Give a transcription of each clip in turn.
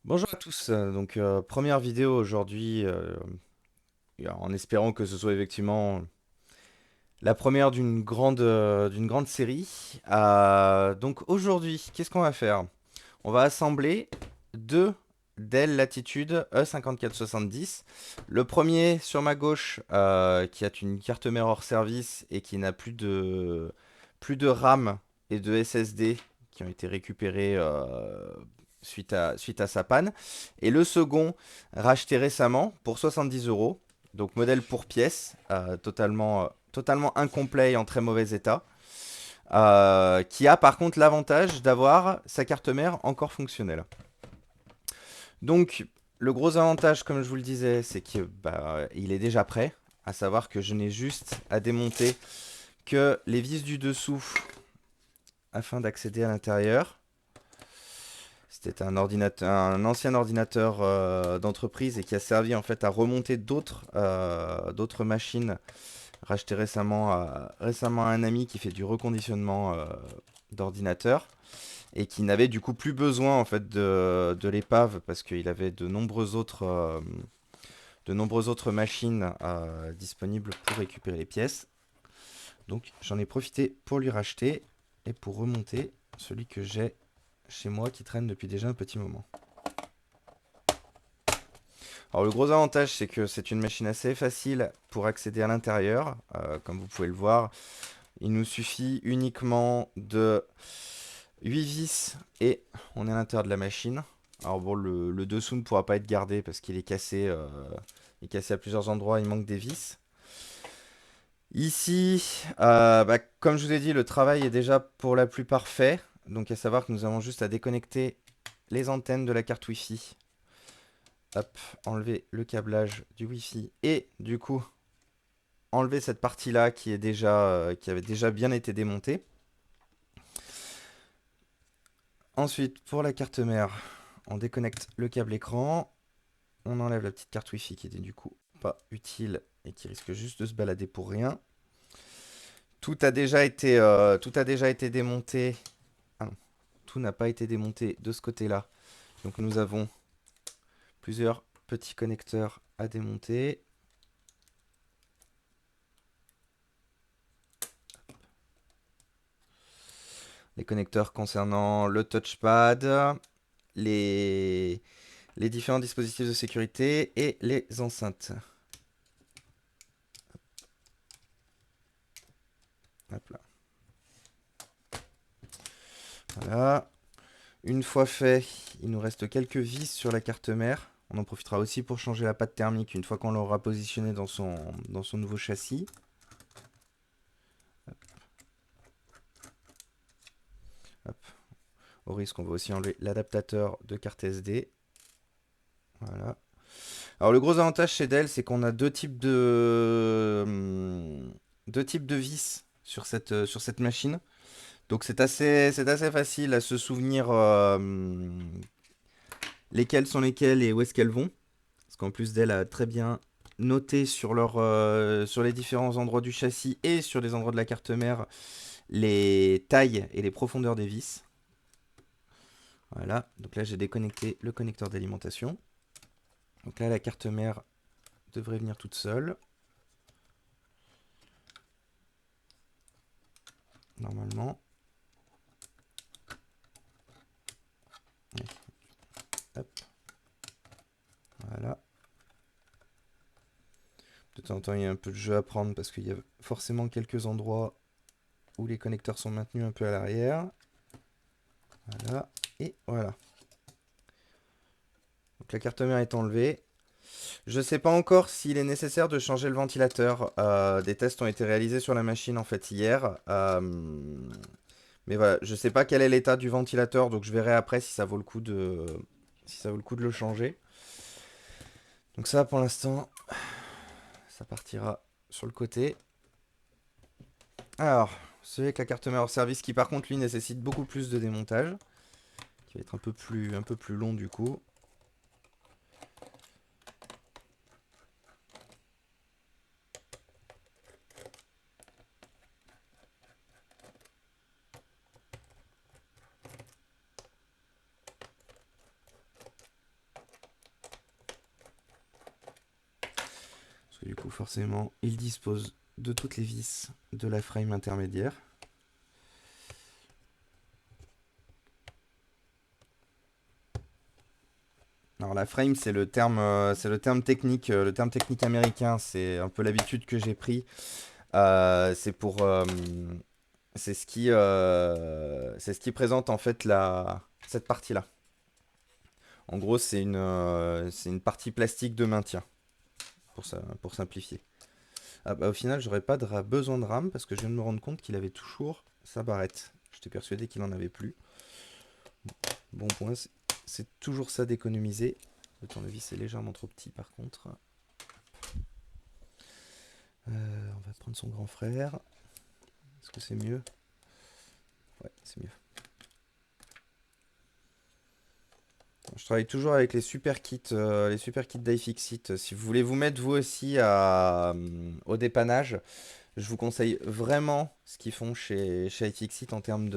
Bonjour à tous, première vidéo aujourd'hui, en espérant que ce soit effectivement la première d'une grande série. Donc aujourd'hui, qu'est-ce qu'on va faire? On va assembler deux Dell Latitude E5470. Le premier sur ma gauche, qui a une carte mère hors service et qui n'a plus de RAM et de SSD qui ont été récupérés suite à sa panne. Et le second, racheté récemment pour 70 euros. Donc modèle pour pièce, totalement incomplet et en très mauvais état. Qui a par contre l'avantage d'avoir sa carte mère encore fonctionnelle. Donc, le gros avantage, comme je vous le disais, c'est qu'il est déjà prêt. À savoir que je n'ai juste à démonter que les vis du dessous afin d'accéder à l'intérieur. C'était un ancien ordinateur d'entreprise et qui a servi en fait à remonter d'autres machines rachetées récemment à un ami qui fait du reconditionnement d'ordinateur et qui n'avait du coup plus besoin en fait de l'épave parce qu'il avait de nombreuses autres machines disponibles pour récupérer les pièces. Donc j'en ai profité pour lui racheter et pour remonter celui que j'ai chez moi qui traîne depuis déjà un petit moment. Alors le gros avantage c'est que c'est une machine assez facile pour accéder à l'intérieur. Comme vous pouvez le voir, il nous suffit uniquement de 8 vis et on est à l'intérieur de la machine. Alors bon, le dessous ne pourra pas être gardé parce qu'il est cassé, il est cassé à plusieurs endroits, il manque des vis. Ici, comme je vous ai dit, le travail est déjà pour la plupart fait. Donc à savoir que nous avons juste à déconnecter les antennes de la carte Wi-Fi. Hop, enlever le câblage du Wi-Fi et du coup enlever cette partie-là qui avait déjà bien été démontée. Ensuite, pour la carte mère, on déconnecte le câble écran. On enlève la petite carte Wi-Fi qui était du coup pas utile et qui risque juste de se balader pour rien. Tout a déjà été démonté. Ah non, tout n'a pas été démonté de ce côté-là. Donc nous avons plusieurs petits connecteurs à démonter. Les connecteurs concernant le touchpad, les, les différents dispositifs de sécurité et les enceintes. Hop là. Voilà. Une fois fait, il nous reste quelques vis sur la carte mère. On en profitera aussi pour changer la pâte thermique une fois qu'on l'aura positionnée dans son nouveau châssis. Hop. Au risque, on va aussi enlever l'adaptateur de carte SD. Voilà. Alors le gros avantage chez Dell, c'est qu'on a deux types de vis sur cette machine. Donc c'est assez facile à se souvenir lesquelles sont lesquelles et où est-ce qu'elles vont. Parce qu'en plus Dell a très bien noté sur les différents endroits du châssis et sur les endroits de la carte mère les tailles et les profondeurs des vis. Voilà, donc là j'ai déconnecté le connecteur d'alimentation. Donc là la carte mère devrait venir toute seule. Normalement. Hop, voilà. De temps en temps il y a un peu de jeu à prendre parce qu'il y a forcément quelques endroits où les connecteurs sont maintenus un peu à l'arrière. Voilà, et voilà. Donc la carte mère est enlevée. Je ne sais pas encore s'il est nécessaire de changer le ventilateur. Des tests ont été réalisés sur la machine en fait hier. Mais voilà, je ne sais pas quel est l'état du ventilateur, donc je verrai après si ça vaut le coup si ça vaut le coup de le changer. Donc ça pour l'instant, ça partira sur le côté. Alors, celui avec la carte mère hors service qui par contre lui nécessite beaucoup plus de démontage. Qui va être un peu plus long du coup. du coup, forcément, il dispose de toutes les vis de la frame intermédiaire. Alors la frame, c'est le terme technique américain. C'est un peu l'habitude que j'ai pris. C'est pour, c'est ce qui présente en fait cette partie-là. En gros, c'est une partie plastique de maintien, pour simplifier. Ah bah, au final, j'aurais pas besoin de RAM parce que je viens de me rendre compte qu'il avait toujours sa barrette. J'étais persuadé qu'il en avait plus. Bon point, c'est toujours ça d'économiser. Le tournevis est légèrement trop petit par contre. On va prendre son grand frère. Est-ce que c'est mieux? Ouais, c'est mieux. Je travaille toujours avec les super kits d'iFixit. Si vous voulez vous mettre vous aussi au dépannage, je vous conseille vraiment ce qu'ils font chez iFixit en termes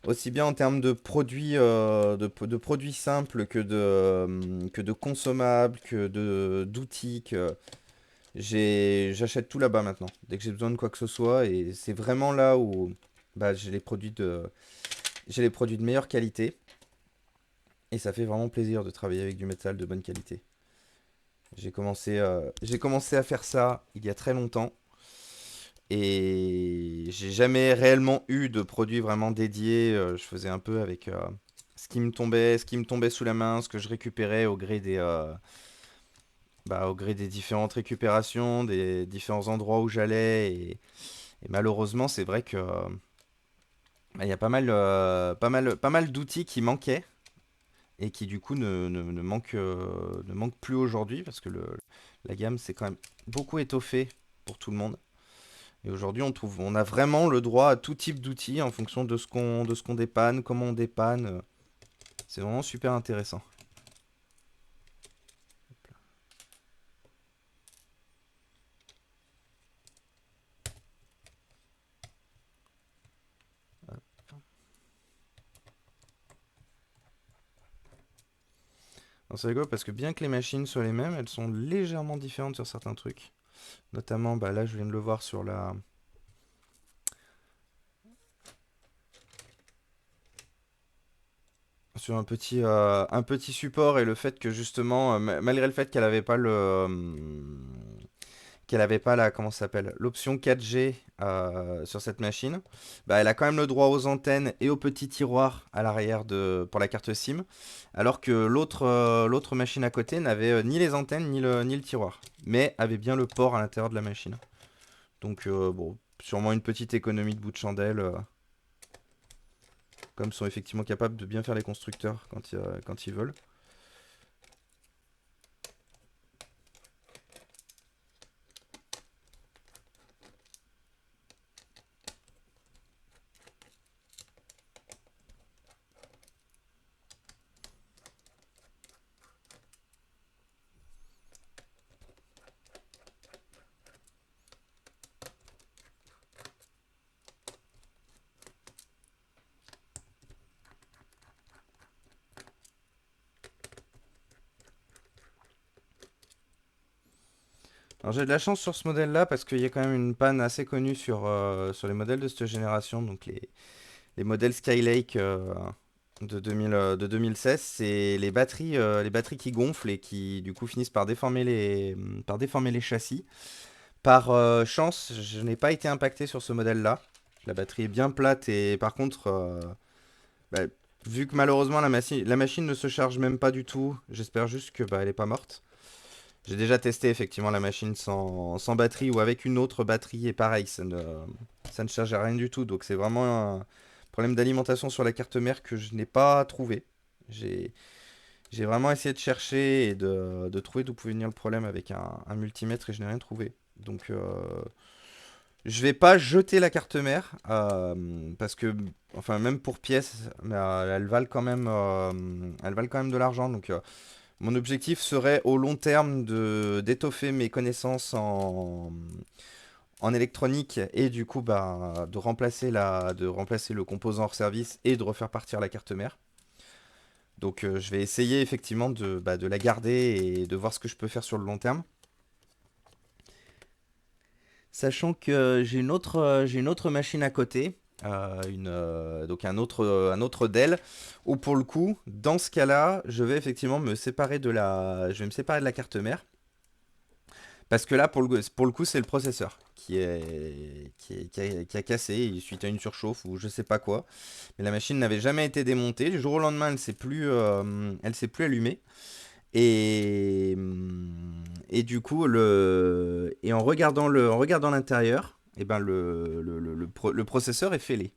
aussi bien en termes de produits, de produits simples que de consommables, d'outils. J'achète tout là-bas maintenant, dès que j'ai besoin de quoi que ce soit. Et c'est vraiment là où bah, j'ai les produits de meilleure qualité. Et ça fait vraiment plaisir de travailler avec du métal de bonne qualité. J'ai commencé à faire ça il y a très longtemps. Et j'ai jamais réellement eu de produit vraiment dédié. Je faisais un peu avec ce qui me tombait sous la main, ce que je récupérais au gré des différentes récupérations, des différents endroits où j'allais. Et malheureusement, c'est vrai que bah, il y a pas mal d'outils qui manquaient et qui du coup ne manquent plus aujourd'hui parce que la gamme s'est quand même beaucoup étoffée pour tout le monde. Et aujourd'hui, on a vraiment le droit à tout type d'outils en fonction de ce qu'on dépanne, comment on dépanne. C'est vraiment super intéressant. Alors, c'est rigolo parce que bien que les machines soient les mêmes, elles sont légèrement différentes sur certains trucs. Notamment, bah là, je viens de le voir sur un petit support et le fait que justement, malgré le fait qu'elle avait pas la, comment ça s'appelle, l'option 4G sur cette machine, bah, elle a quand même le droit aux antennes et au petit tiroir à l'arrière pour la carte SIM, alors que l'autre machine à côté n'avait ni les antennes ni le tiroir, mais avait bien le port à l'intérieur de la machine. Donc bon, sûrement une petite économie de bout de chandelle, comme sont effectivement capables de bien faire les constructeurs quand ils veulent. Alors j'ai de la chance sur ce modèle-là parce qu'il y a quand même une panne assez connue sur les modèles de cette génération, donc les modèles Skylake de 2016, c'est les batteries qui gonflent et qui du coup finissent par déformer les châssis. Par chance, je n'ai pas été impacté sur ce modèle-là. La batterie est bien plate et par contre, bah, vu que malheureusement la machine ne se charge même pas du tout, j'espère juste que bah, elle est pas morte. J'ai déjà testé effectivement la machine sans batterie ou avec une autre batterie et pareil, ça ne charge à rien du tout. Donc c'est vraiment un problème d'alimentation sur la carte mère que je n'ai pas trouvé. J'ai, j'ai vraiment essayé de chercher et de trouver d'où pouvait venir le problème avec un multimètre et je n'ai rien trouvé. Donc je vais pas jeter la carte mère parce que, enfin même pour pièces, elles valent quand même de l'argent. Donc mon objectif serait au long terme d'étoffer mes connaissances en électronique et du coup bah, de remplacer le composant hors service et de refaire partir la carte mère. Donc je vais essayer effectivement de la garder et de voir ce que je peux faire sur le long terme. Sachant que j'ai une autre machine à côté, donc un autre Dell, où pour le coup, dans ce cas-là, je vais effectivement je vais me séparer de la carte mère, parce que là, pour le coup, c'est le processeur qui a cassé suite à une surchauffe ou je sais pas quoi. Mais la machine n'avait jamais été démontée. Du jour au lendemain, elle s'est plus allumée. Et, et du coup, en regardant l'intérieur, eh ben le processeur est fêlé.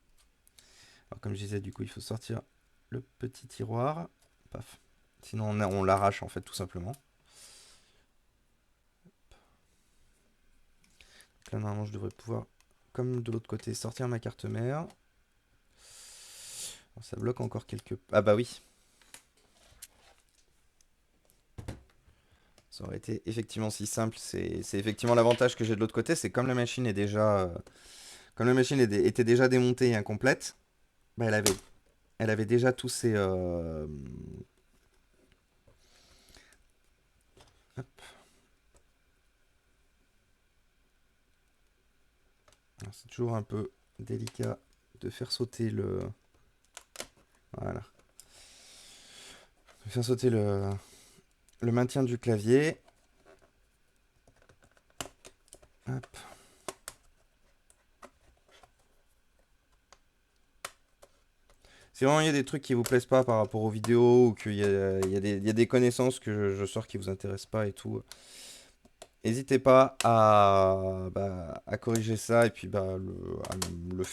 Alors, comme je disais, du coup, il faut sortir le petit tiroir. Paf. Sinon, on l'arrache en fait, tout simplement. Donc là, normalement, je devrais pouvoir, comme de l'autre côté, sortir ma carte mère. Alors, ça bloque encore quelques. Ah bah oui, ça aurait été effectivement si simple. C'est effectivement l'avantage que j'ai de l'autre côté, c'est comme la machine est déjà, comme la machine était déjà démontée et incomplète, bah, elle avait déjà tous ses. Hop. Alors, c'est toujours un peu délicat de faire sauter le. Voilà. De faire sauter le maintien du clavier. Hop. Si vraiment il y a des trucs qui vous plaisent pas par rapport aux vidéos ou il y a des connaissances que je sors qui vous intéressent pas et tout, n'hésitez pas à corriger ça et puis à me le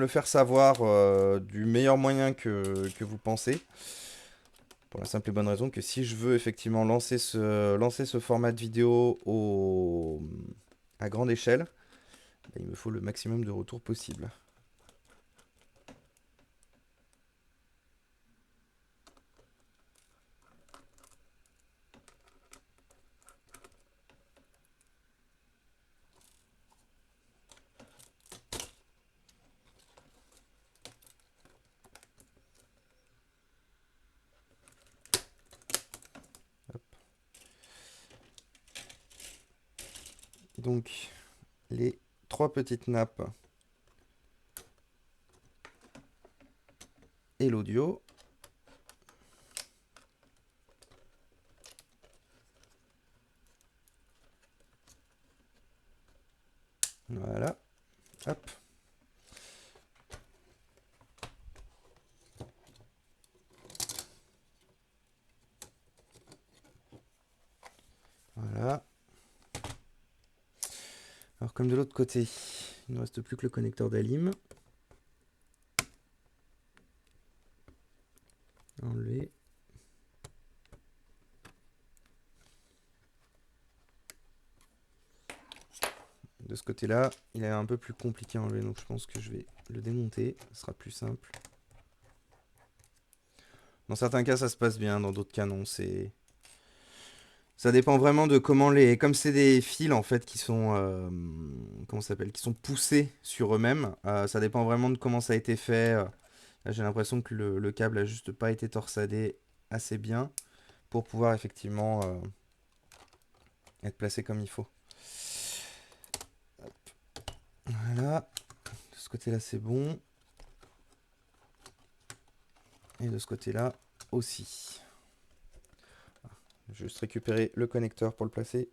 faire savoir du meilleur moyen que vous pensez. Pour la simple et bonne raison que si je veux effectivement lancer ce format de vidéo à grande échelle, bah, il me faut le maximum de retours possible. Donc les trois petites nappes et l'audio. Voilà. Hop. Voilà. Alors comme de l'autre côté, il ne reste plus que le connecteur d'Alim. Enlever. De ce côté-là, il est un peu plus compliqué à enlever, donc je pense que je vais le démonter. Ce sera plus simple. Dans certains cas, ça se passe bien, dans d'autres cas, non. Ça dépend vraiment de comment les. Comme c'est des fils en fait qui sont. Comment ça s'appelle? Qui sont poussés sur eux-mêmes. Ça dépend vraiment de comment ça a été fait. Là, j'ai l'impression que le câble a juste pas été torsadé assez bien pour pouvoir effectivement être placé comme il faut. Voilà. De ce côté-là, c'est bon. Et de ce côté-là aussi. Je vais juste récupérer le connecteur pour le placer.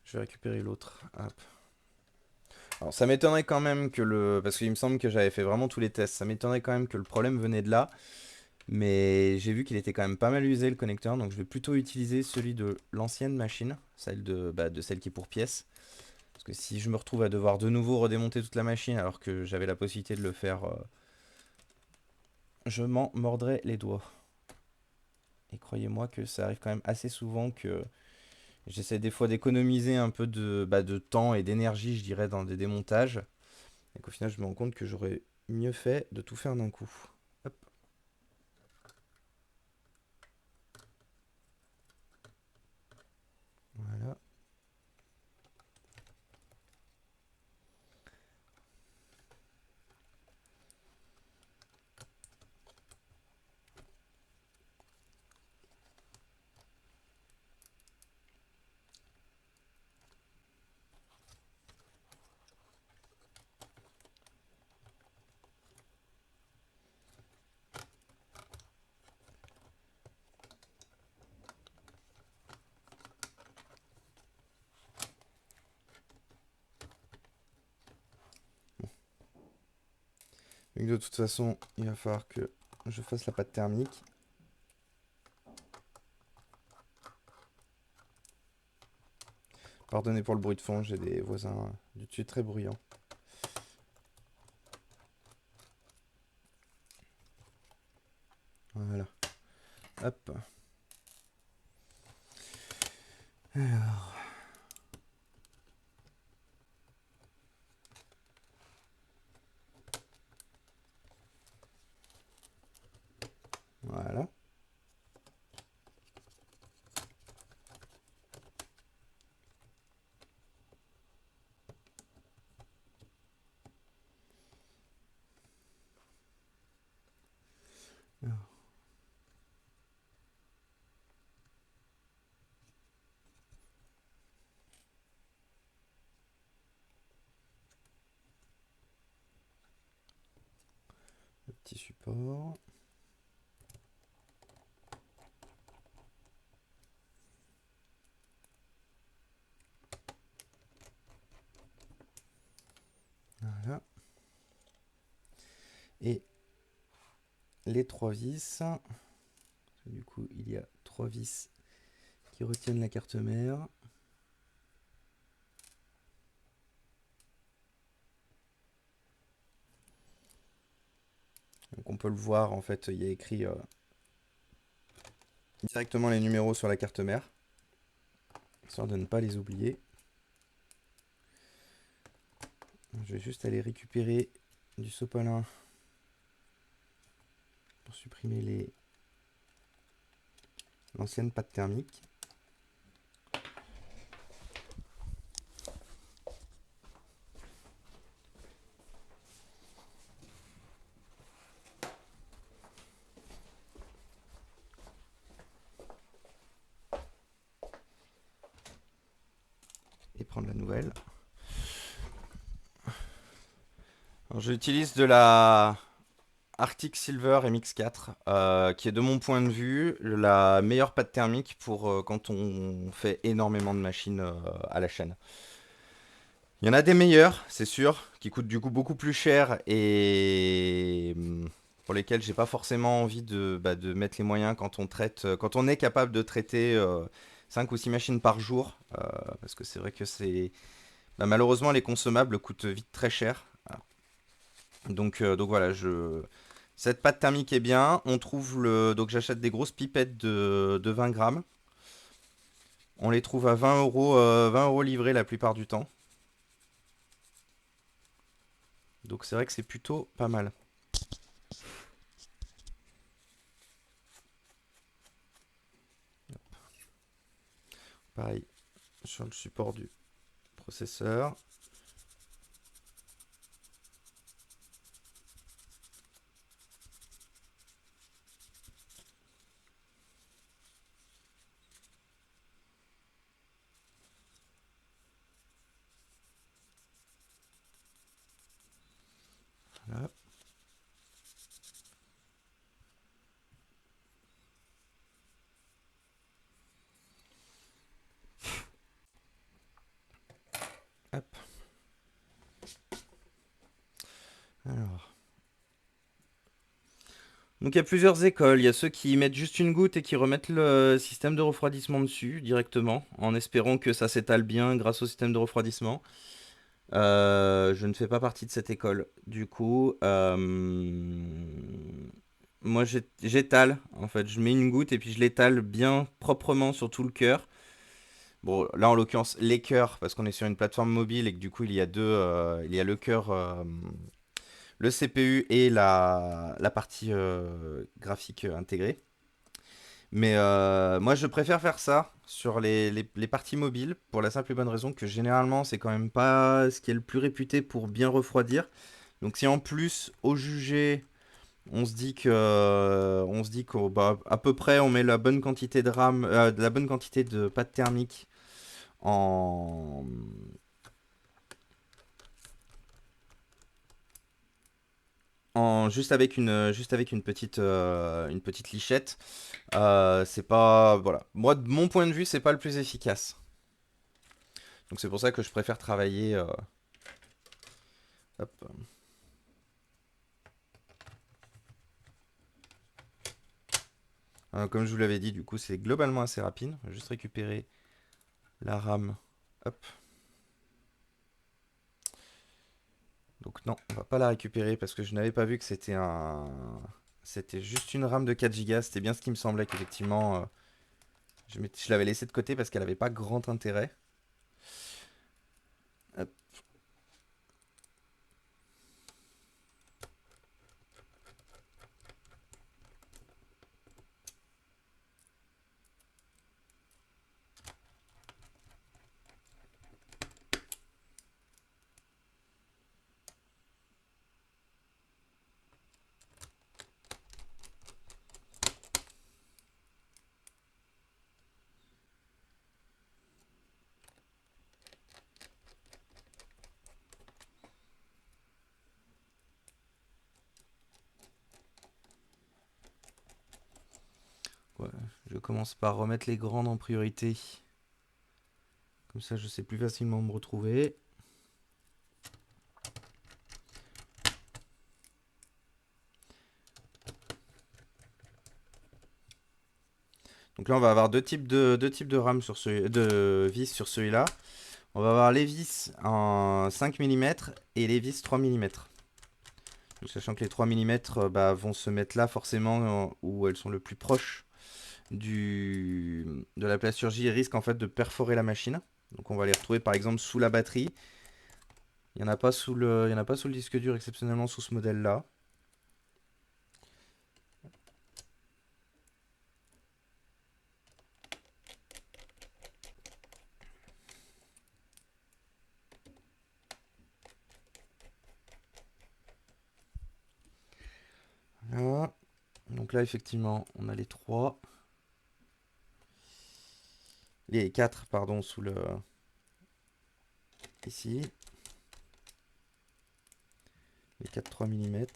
Je vais récupérer l'autre. Hop. Alors ça m'étonnerait quand même que le. Parce qu'il me semble que j'avais fait vraiment tous les tests. Ça m'étonnerait quand même que le problème venait de là. Mais j'ai vu qu'il était quand même pas mal usé le connecteur. Donc je vais plutôt utiliser celui de l'ancienne machine. Celle de celle qui est pour pièces. Parce que si je me retrouve à devoir de nouveau redémonter toute la machine alors que j'avais la possibilité de le faire, je m'en mordrais les doigts. Et croyez-moi que ça arrive quand même assez souvent que j'essaie des fois d'économiser un peu de temps et d'énergie, je dirais, dans des démontages. Et qu'au final, je me rends compte que j'aurais mieux fait de tout faire d'un coup. Hop. Voilà. Donc de toute façon, il va falloir que je fasse la pâte thermique. Pardonnez pour le bruit de fond, j'ai des voisins du dessus très bruyants. Voilà. Hop. Alors. Voilà. Alors. Le petit support. Voilà. Et les 3 vis. Du coup, il y a 3 vis qui retiennent la carte mère. Donc on peut le voir, en fait, il y a écrit directement les numéros sur la carte mère, histoire de ne pas les oublier. Je vais juste aller récupérer du sopalin pour supprimer l'ancienne pâte thermique. Et prendre la nouvelle. Alors, j'utilise de la Arctic Silver MX4, qui est de mon point de vue la meilleure pâte thermique pour quand on fait énormément de machines à la chaîne. Il y en a des meilleures, c'est sûr, qui coûtent du coup beaucoup plus cher et pour lesquelles j'ai pas forcément envie de mettre les moyens quand on traite, quand on est capable de traiter 5 ou 6 machines par jour, parce que c'est vrai que malheureusement les consommables coûtent vite très cher. Donc voilà, cette pâte thermique est bien. On trouve donc j'achète des grosses pipettes de 20 grammes. On les trouve à 20 euros livrés la plupart du temps. Donc c'est vrai que c'est plutôt pas mal. Pareil sur le support du processeur. Voilà. Hop. Alors. Donc il y a plusieurs écoles. Il y a ceux qui mettent juste une goutte et qui remettent le système de refroidissement dessus directement, en espérant que ça s'étale bien grâce au système de refroidissement. Je ne fais pas partie de cette école. Du coup, moi j'étale. En fait, je mets une goutte et puis je l'étale bien proprement sur tout le cœur. Bon, là en l'occurrence les cœurs, parce qu'on est sur une plateforme mobile et que du coup il y a il y a le cœur, le CPU et la partie graphique intégrée. Mais moi je préfère faire ça sur les parties mobiles pour la simple et bonne raison que généralement c'est quand même pas ce qui est le plus réputé pour bien refroidir. Donc si en plus au jugé on se dit qu'à à peu près on met la bonne quantité de RAM, la bonne quantité de pâte thermique en juste avec une petite lichette. C'est pas, voilà. Moi, de mon point de vue, c'est pas le plus efficace. Donc c'est pour ça que je préfère travailler. Hop. Comme je vous l'avais dit, du coup, c'est globalement assez rapide. On va juste récupérer la RAM. Hop. Donc non, on va pas la récupérer parce que je n'avais pas vu que c'était c'était juste une RAM de 4 Go. C'était bien ce qui me semblait qu'effectivement, je l'avais laissée de côté parce qu'elle n'avait pas grand intérêt. Hop. Ouais, je commence par remettre les grandes en priorité. Comme ça, je sais plus facilement me retrouver. Donc là, on va avoir deux types de RAM sur de vis sur celui-là. On va avoir les vis en 5 mm et les vis 3 mm. Sachant que les 3 mm vont se mettre là forcément où elles sont le plus proches de la plasturgie et risquent en fait de perforer la machine. Donc on va les retrouver par exemple sous la batterie. Il n'y en a pas il y en a pas sous le disque dur exceptionnellement sous ce modèle-là. Voilà. Donc là effectivement on a les 3. Les 4 pardon sous le... Ici. Les 4 3 mm.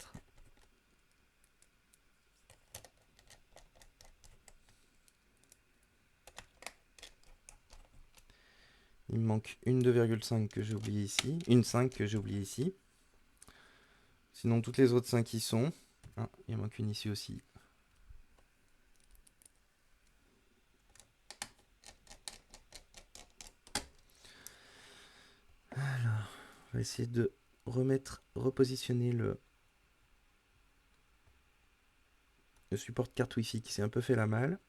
Il me manque une 2,5 que j'ai oublié ici. Une 5 que j'ai oublié ici. Sinon toutes les autres 5 y sont. Ah, il en manque une ici aussi. Alors, on va essayer de repositionner le support de carte Wi-Fi qui s'est un peu fait la malle.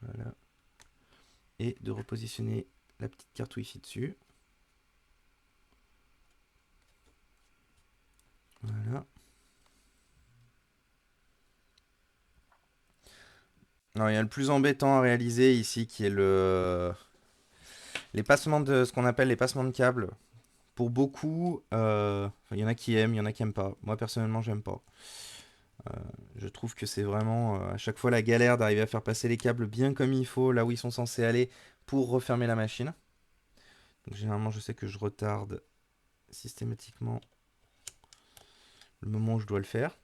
Voilà. Et de repositionner la petite carte Wi-Fi dessus. Voilà. Alors, il y a le plus embêtant à réaliser ici qui est les passements de ce qu'on appelle les passements de câbles. Pour beaucoup, il y en a qui aiment, il y en a qui aiment pas. Moi personnellement, j'aime pas. Je trouve que c'est vraiment à chaque fois la galère d'arriver à faire passer les câbles bien comme il faut, là où ils sont censés aller, pour refermer la machine. Donc, généralement, je sais que je retarde systématiquement le moment où je dois le faire.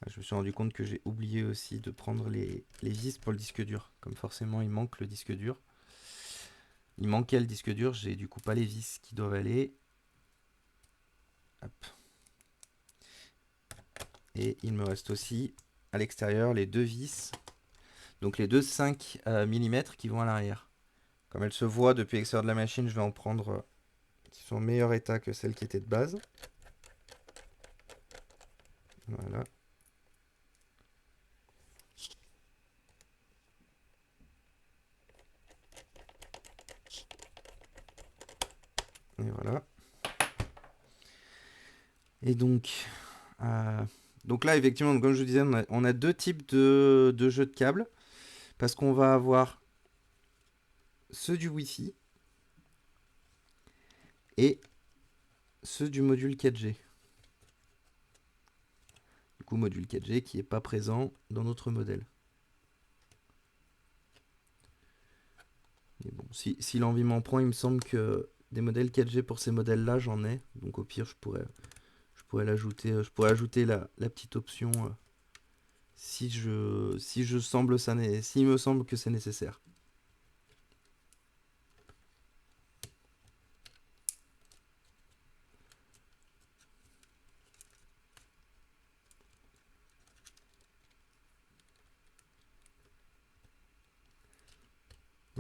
Je me suis rendu compte que j'ai oublié aussi de prendre les vis pour le disque dur. Comme forcément il manque le disque dur. Il manquait le disque dur, j'ai du coup pas les vis qui doivent aller. Hop. Et il me reste aussi à l'extérieur les deux vis. Donc les deux 5 mm qui vont à l'arrière. Comme elles se voient depuis l'extérieur de la machine, je vais en prendre qui sont en meilleur état que celles qui étaient de base. Voilà. Et voilà. Et donc là, effectivement, comme je vous disais, on a deux types de jeux de câbles. Parce qu'on va avoir ceux du Wi-Fi et ceux du module 4G. Du coup, module 4G qui n'est pas présent dans notre modèle. Mais bon, si l'envie m'en prend, il me semble que des modèles 4G pour ces modèles-là, j'en ai. Donc au pire, je pourrais l'ajouter. Je pourrais ajouter la petite option si s'il me semble que c'est nécessaire.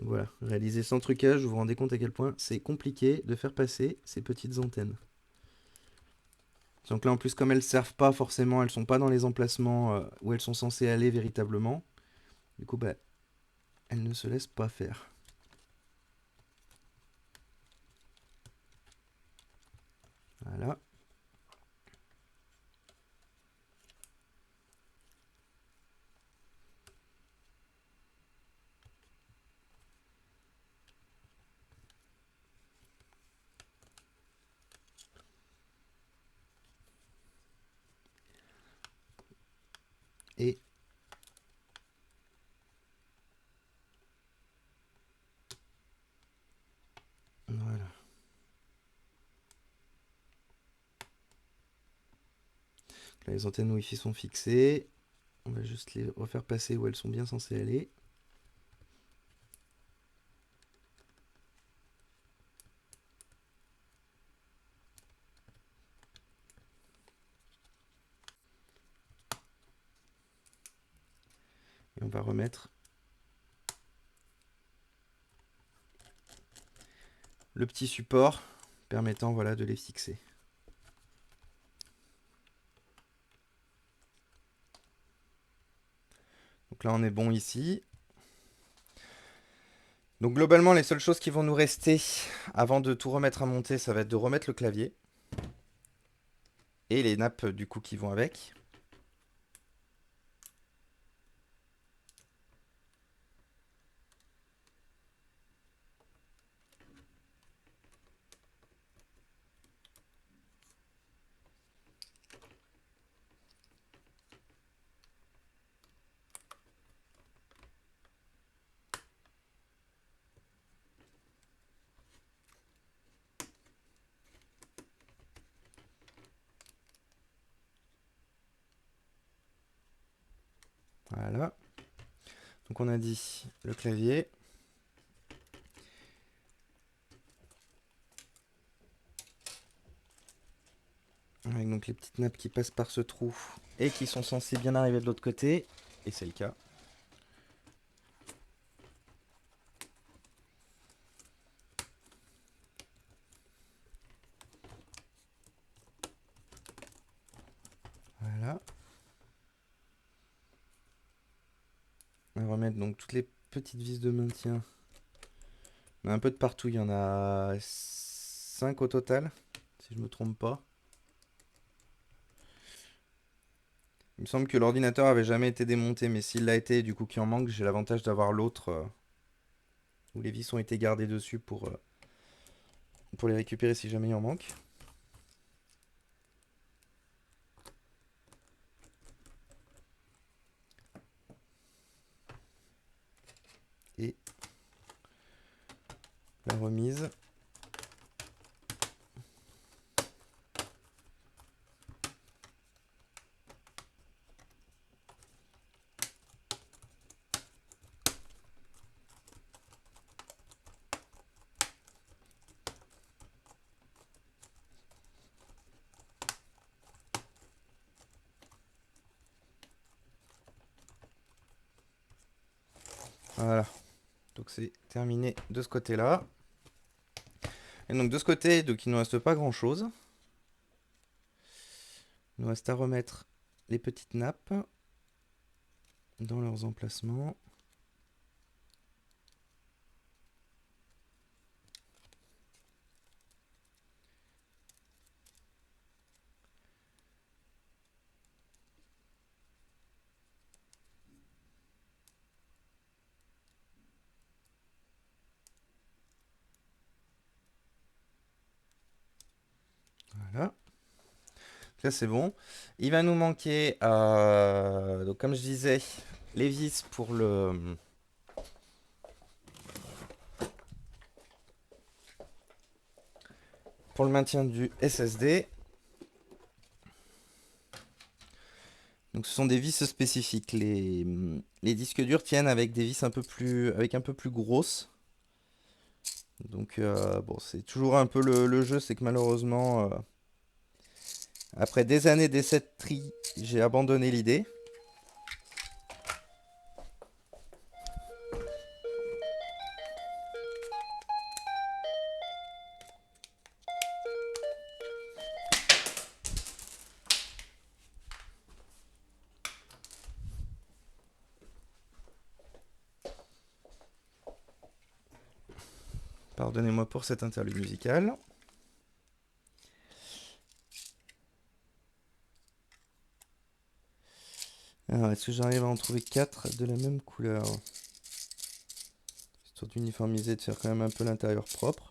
Donc voilà, réalisé sans trucage, vous vous rendez compte à quel point c'est compliqué de faire passer ces petites antennes. Donc là en plus comme elles ne servent pas forcément, elles sont pas dans les emplacements où elles sont censées aller véritablement, du coup bah, elles ne se laissent pas faire. Voilà. Et voilà. Là, les antennes Wi-Fi sont fixées. On va juste les refaire passer où elles sont bien censées aller. Et on va remettre le petit support permettant voilà, de les fixer. Donc là on est bon ici. Donc globalement les seules choses qui vont nous rester avant de tout remettre à monter, ça va être de remettre le clavier. Et les nappes du coup qui vont avec. Voilà. Donc on a dit le clavier. Avec donc les petites nappes qui passent par ce trou et qui sont censées bien arriver de l'autre côté. Et c'est le cas. Voilà. On va remettre donc toutes les petites vis de maintien. On a un peu de partout, il y en a 5 au total, si je me trompe pas. Il me semble que l'ordinateur avait jamais été démonté, mais s'il l'a été et du coup qu'il en manque, j'ai l'avantage d'avoir l'autre où les vis ont été gardées dessus pour les récupérer si jamais il en manque. Et la remise. Voilà. Donc c'est terminé de ce côté-là. Et donc de ce côté, donc il ne nous reste pas grand-chose. Il nous reste à remettre les petites nappes dans leurs emplacements. Voilà. Là c'est bon. Il va nous manquer, donc comme je disais, les vis pour le maintien du SSD. Donc ce sont des vis spécifiques. Les disques durs tiennent avec des vis un peu plus grosses. Donc bon, c'est toujours un peu le jeu, c'est que malheureusement, après des années d'essais de tri, j'ai abandonné l'idée. Pardonnez-moi pour cet interlude musical. Alors, est-ce que j'arrive à en trouver 4 de la même couleur? Histoire d'uniformiser, de faire quand même un peu l'intérieur propre.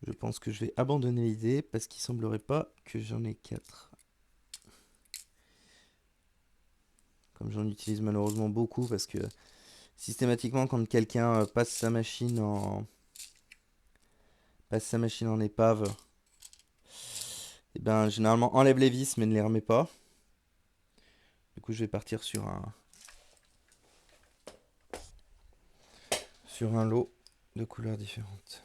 Je pense que je vais abandonner l'idée parce qu'il semblerait pas que j'en ai 4. Comme j'en utilise malheureusement beaucoup parce que systématiquement quand quelqu'un passe sa machine en épave, et ben généralement enlève les vis mais ne les remet pas. Du coup je vais partir sur un lot de couleurs différentes.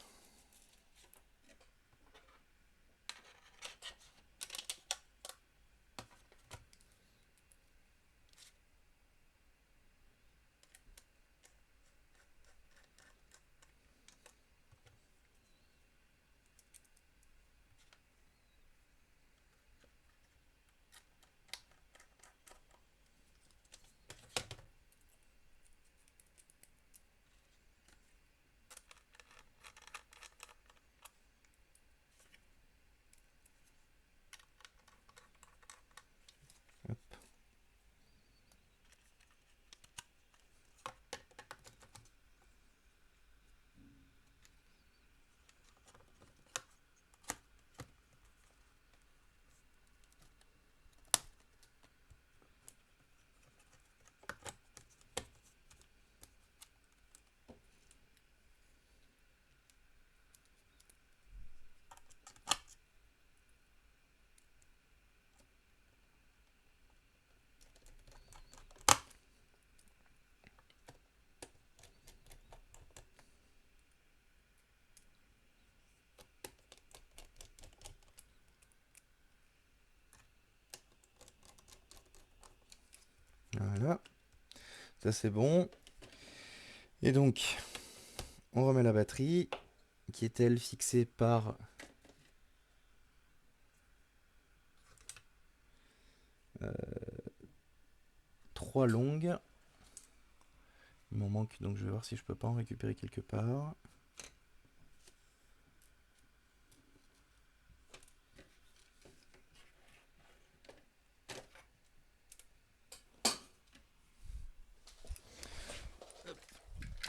Voilà, ça c'est bon. Et donc, on remet la batterie, qui est elle fixée par euh, 3 longues. Il m'en manque, donc je vais voir si je peux pas en récupérer quelque part.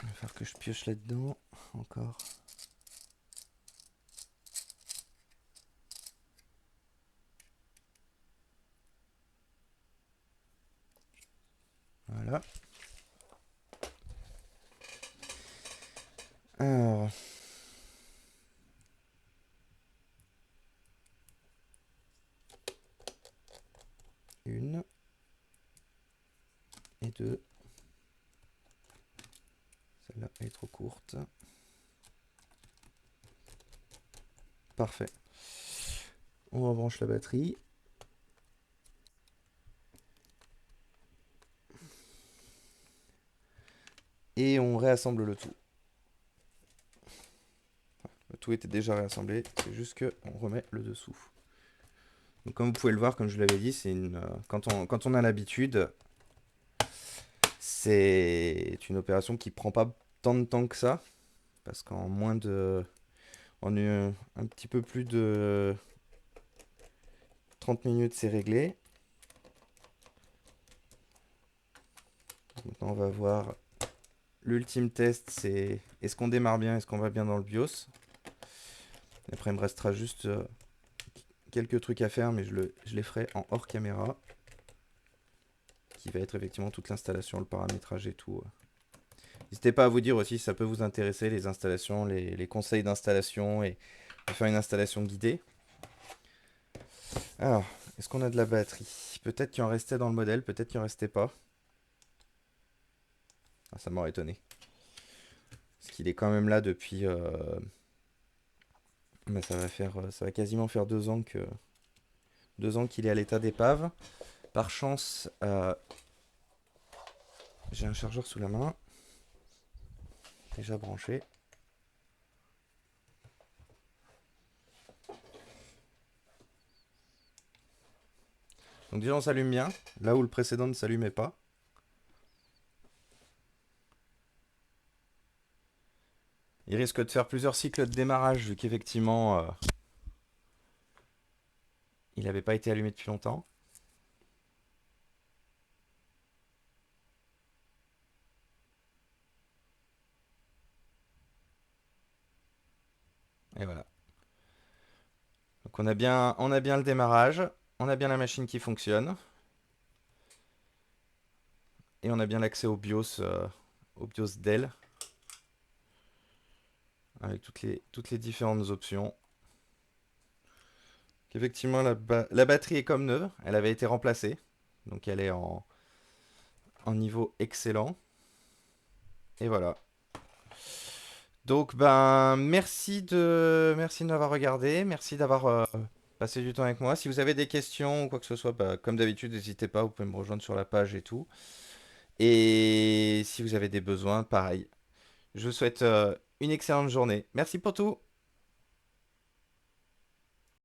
Il va falloir que je pioche là-dedans encore. Voilà. Alors. Une. Et deux. Celle-là est trop courte. Parfait. On rebranche la batterie. Et on réassemble le tout. Le tout était déjà réassemblé, c'est juste qu'on remet le dessous. Donc comme vous pouvez le voir, comme je l'avais dit, quand on a l'habitude, c'est une opération qui prend pas tant de temps que ça. Parce qu'en un petit peu plus de 30 minutes, c'est réglé. Maintenant, on va voir l'ultime test, c'est est-ce qu'on démarre bien, est-ce qu'on va bien dans le BIOS. Et après, il me restera juste quelques trucs à faire, mais je les ferai en hors caméra. Qui va être effectivement toute l'installation, le paramétrage et tout. N'hésitez pas à vous dire aussi si ça peut vous intéresser, les installations, les conseils d'installation et de faire une installation guidée. Alors, est-ce qu'on a de la batterie? Peut-être qu'il en restait dans le modèle, peut-être qu'il en restait pas. Ah, ça m'aurait étonné. Parce qu'il est quand même là depuis... bah, ça va quasiment faire 2 ans qu'il est à l'état d'épave. Par chance, J'ai un chargeur sous la main, déjà branché. Donc déjà on s'allume bien, là où le précédent ne s'allumait pas. Il risque de faire plusieurs cycles de démarrage vu qu'effectivement il n'avait pas été allumé depuis longtemps. Et voilà. Donc on a bien le démarrage, on a bien la machine qui fonctionne, et on a bien l'accès au BIOS Dell, avec toutes les différentes options. Effectivement, la batterie est comme neuve, elle avait été remplacée, donc elle est en niveau excellent. Et voilà. Donc ben merci de m'avoir regardé, merci d'avoir passé du temps avec moi. Si vous avez des questions ou quoi que ce soit, bah, comme d'habitude, n'hésitez pas, vous pouvez me rejoindre sur la page et tout. Et si vous avez des besoins, pareil. Je vous souhaite une excellente journée. Merci pour tout.